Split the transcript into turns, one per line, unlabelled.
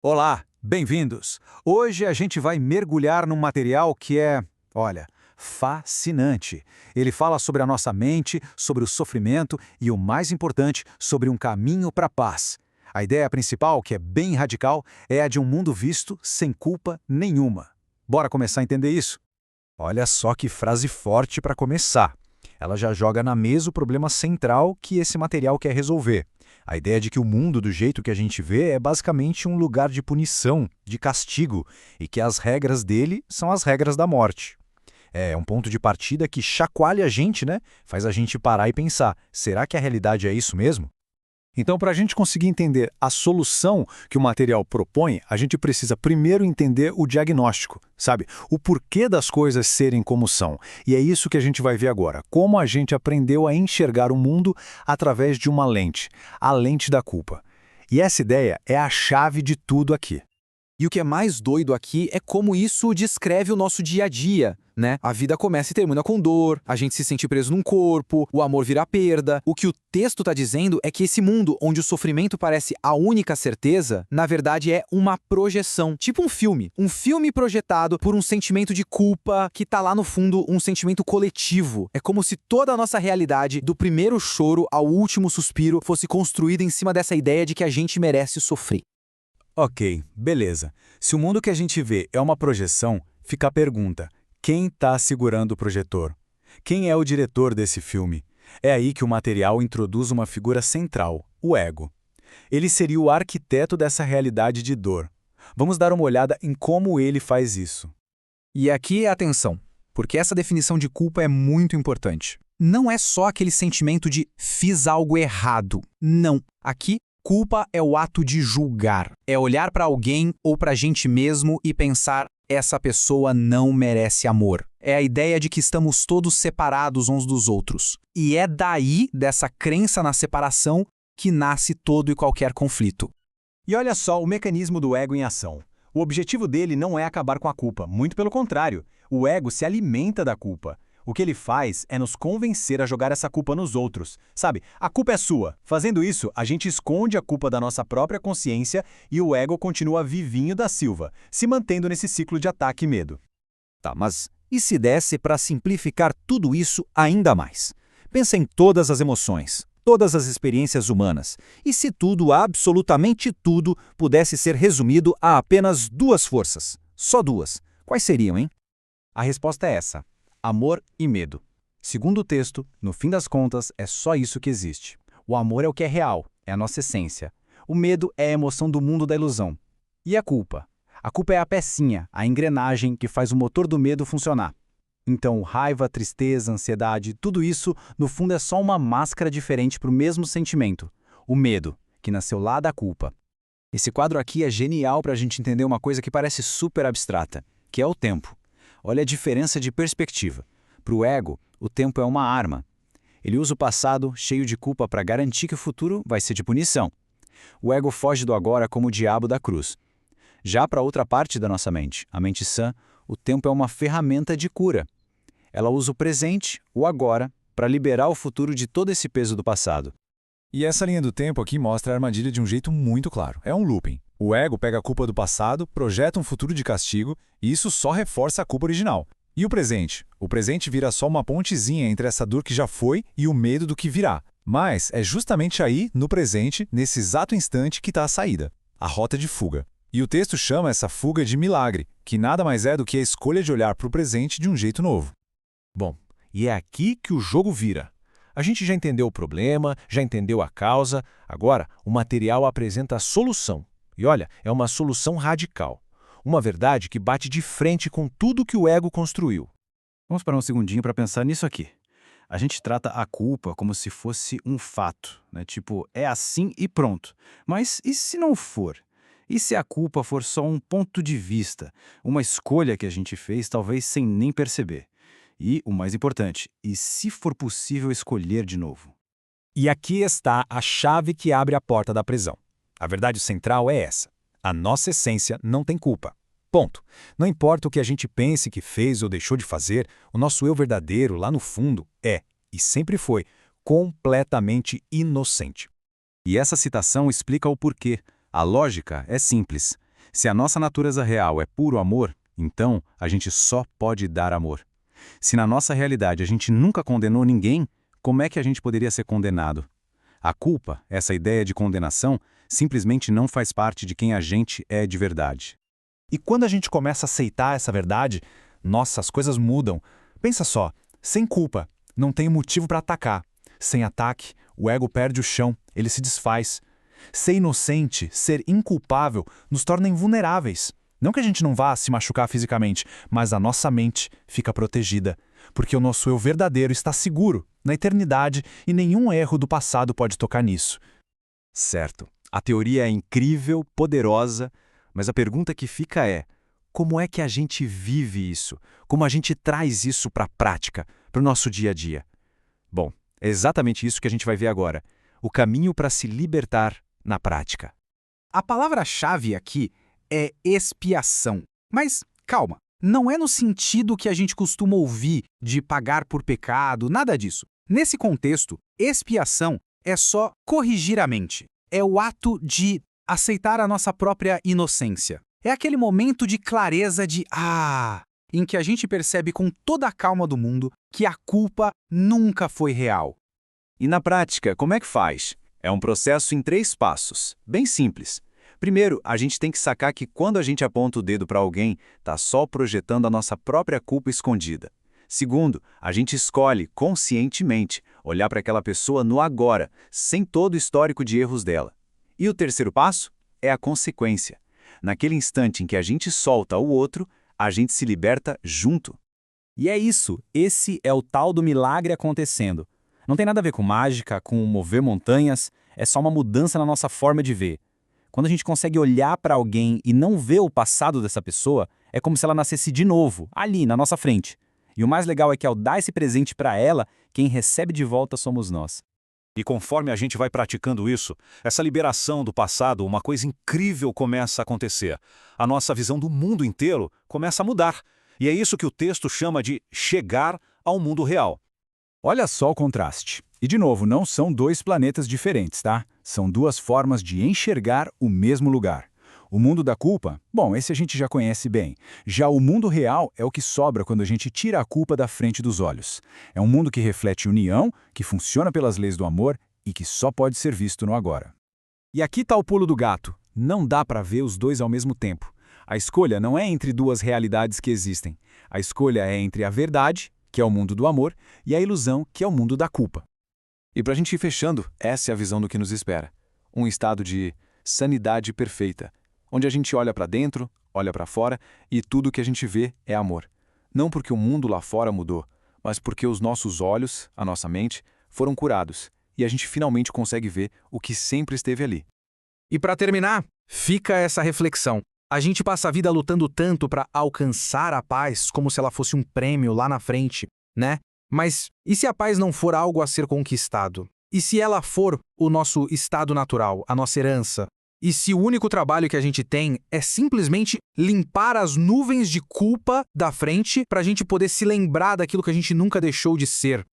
Olá, bem-vindos! Hoje a gente vai mergulhar num material que é, olha, fascinante. Ele fala sobre a nossa mente, sobre o sofrimento e, o mais importante, sobre um caminho para a paz. A ideia principal, que é bem radical, é a de um mundo visto sem culpa nenhuma. Bora começar a entender isso?
Olha só que frase forte para começar. Ela já joga na mesa o problema central que esse material quer resolver. A ideia de que o mundo, do jeito que a gente vê, é basicamente um lugar de punição, de castigo, e que as regras dele são as regras da morte. É um ponto de partida que chacoalha a gente, né? Faz a gente parar e pensar, será que a realidade é isso mesmo?
Então, para a gente conseguir entender a solução que o material propõe, a gente precisa primeiro entender o diagnóstico, sabe? O porquê das coisas serem como são. E é isso que a gente vai ver agora. Como a gente aprendeu a enxergar o mundo através de uma lente, a lente da culpa. E essa ideia é a chave de tudo aqui.
E o que é mais doido aqui é como isso descreve o nosso dia a dia, né? A vida começa e termina com dor, a gente se sente preso num corpo, o amor vira perda. O que o texto está dizendo é que esse mundo onde o sofrimento parece a única certeza, na verdade é uma projeção, tipo um filme projetado por um sentimento de culpa que tá lá no fundo, um sentimento coletivo. É como se toda a nossa realidade, do primeiro choro ao último suspiro, fosse construída em cima dessa ideia de que a gente merece sofrer.
Ok, beleza. Se o mundo que a gente vê é uma projeção, fica a pergunta: quem está segurando o projetor? Quem é o diretor desse filme? É aí que o material introduz uma figura central, o ego. Ele seria o arquiteto dessa realidade de dor. Vamos dar uma olhada em como ele faz isso.
E aqui é atenção, porque essa definição de culpa é muito importante. Não é só aquele sentimento de fiz algo errado. Não. Aqui, culpa é o ato de julgar. É olhar para alguém ou para a gente mesmo e pensar, essa pessoa não merece amor. É a ideia de que estamos todos separados uns dos outros. E é daí, dessa crença na separação, que nasce todo e qualquer conflito.
E olha só o mecanismo do ego em ação. O objetivo dele não é acabar com a culpa, muito pelo contrário. O ego se alimenta da culpa. O que ele faz é nos convencer a jogar essa culpa nos outros. Sabe, a culpa é sua. Fazendo isso, a gente esconde a culpa da nossa própria consciência e o ego continua vivinho da Silva, se mantendo nesse ciclo de ataque e medo.
Tá, mas e se desse para simplificar tudo isso ainda mais? Pensa em todas as emoções, todas as experiências humanas. E se tudo, absolutamente tudo, pudesse ser resumido a apenas duas forças? Só duas. Quais seriam, hein?
A resposta é essa: amor e medo. Segundo o texto, no fim das contas, é só isso que existe. O amor é o que é real, é a nossa essência. O medo é a emoção do mundo da ilusão. E a culpa? A culpa é a pecinha, a engrenagem que faz o motor do medo funcionar. Então, raiva, tristeza, ansiedade, tudo isso, no fundo, é só uma máscara diferente para o mesmo sentimento. O medo, que nasceu lá da culpa. Esse quadro aqui é genial para a gente entender uma coisa que parece super abstrata, que é o tempo. Olha a diferença de perspectiva. Para o ego, o tempo é uma arma. Ele usa o passado, cheio de culpa, para garantir que o futuro vai ser de punição. O ego foge do agora como o diabo da cruz. Já para outra parte da nossa mente, a mente sã, o tempo é uma ferramenta de cura. Ela usa o presente, o agora, para liberar o futuro de todo esse peso do passado.
E essa linha do tempo aqui mostra a armadilha de um jeito muito claro. É um looping. O ego pega a culpa do passado, projeta um futuro de castigo, e isso só reforça a culpa original. E o presente? O presente vira só uma pontezinha entre essa dor que já foi e o medo do que virá. Mas é justamente aí, no presente, nesse exato instante, que está a saída. A rota de fuga. E o texto chama essa fuga de milagre, que nada mais é do que a escolha de olhar para o presente de um jeito novo.
Bom, e é aqui que o jogo vira. A gente já entendeu o problema, já entendeu a causa, agora o material apresenta a solução. E olha, é uma solução radical. Uma verdade que bate de frente com tudo que o ego construiu.
Vamos parar um segundinho para pensar nisso aqui. A gente trata a culpa como se fosse um fato, né? Tipo, é assim e pronto. Mas e se não for? E se a culpa for só um ponto de vista, uma escolha que a gente fez talvez sem nem perceber? E, o mais importante, e se for possível escolher de novo?
E aqui está a chave que abre a porta da prisão. A verdade central é essa. A nossa essência não tem culpa. Ponto. Não importa o que a gente pense que fez ou deixou de fazer, o nosso eu verdadeiro, lá no fundo, é, e sempre foi, completamente inocente.
E essa citação explica o porquê. A lógica é simples. Se a nossa natureza real é puro amor, então a gente só pode dar amor. Se na nossa realidade a gente nunca condenou ninguém, como é que a gente poderia ser condenado? A culpa, essa ideia de condenação, simplesmente não faz parte de quem a gente é de verdade.
E quando a gente começa a aceitar essa verdade, nossa, as coisas mudam. Pensa só, sem culpa, não tem motivo para atacar. Sem ataque, o ego perde o chão, ele se desfaz. Ser inocente, ser inculpável, nos torna invulneráveis. Não que a gente não vá se machucar fisicamente, mas a nossa mente fica protegida, porque o nosso eu verdadeiro está seguro, na eternidade, e nenhum erro do passado pode tocar nisso.
Certo, a teoria é incrível, poderosa, mas a pergunta que fica é: como é que a gente vive isso? Como a gente traz isso para a prática, para o nosso dia a dia? Bom, é exatamente isso que a gente vai ver agora. O caminho para se libertar na prática.
A palavra-chave aqui é expiação. Mas, calma, não é no sentido que a gente costuma ouvir de pagar por pecado, nada disso. Nesse contexto, expiação é só corrigir a mente. É o ato de aceitar a nossa própria inocência. É aquele momento de clareza de em que a gente percebe com toda a calma do mundo que a culpa nunca foi real.
E na prática, como é que faz? É um processo em 3 passos, bem simples. Primeiro, a gente tem que sacar que quando a gente aponta o dedo para alguém, está só projetando a nossa própria culpa escondida. Segundo, a gente escolhe, conscientemente, olhar para aquela pessoa no agora, sem todo o histórico de erros dela. E o terceiro passo é a consequência. Naquele instante em que a gente solta o outro, a gente se liberta junto.
E é isso, esse é o tal do milagre acontecendo. Não tem nada a ver com mágica, com mover montanhas, é só uma mudança na nossa forma de ver. Quando a gente consegue olhar para alguém e não ver o passado dessa pessoa, é como se ela nascesse de novo, ali, na nossa frente. E o mais legal é que ao dar esse presente para ela, quem recebe de volta somos nós.
E conforme a gente vai praticando isso, essa liberação do passado, uma coisa incrível começa a acontecer. A nossa visão do mundo inteiro começa a mudar. E é isso que o texto chama de chegar ao mundo real.
Olha só o contraste. E, de novo, não são 2 planetas diferentes, tá? São 2 formas de enxergar o mesmo lugar. O mundo da culpa, bom, esse a gente já conhece bem. Já o mundo real é o que sobra quando a gente tira a culpa da frente dos olhos. É um mundo que reflete união, que funciona pelas leis do amor e que só pode ser visto no agora.
E aqui está o pulo do gato. Não dá para ver os 2 ao mesmo tempo. A escolha não é entre 2 realidades que existem. A escolha é entre a verdade, que é o mundo do amor, e a ilusão, que é o mundo da culpa. E para a gente ir fechando, essa é a visão do que nos espera. Um estado de sanidade perfeita, onde a gente olha para dentro, olha para fora e tudo o que a gente vê é amor. Não porque o mundo lá fora mudou, mas porque os nossos olhos, a nossa mente, foram curados e a gente finalmente consegue ver o que sempre esteve ali.
E para terminar, fica essa reflexão. A gente passa a vida lutando tanto para alcançar a paz como se ela fosse um prêmio lá na frente, né? Mas e se a paz não for algo a ser conquistado? E se ela for o nosso estado natural, a nossa herança? E se o único trabalho que a gente tem é simplesmente limpar as nuvens de culpa da frente para a gente poder se lembrar daquilo que a gente nunca deixou de ser?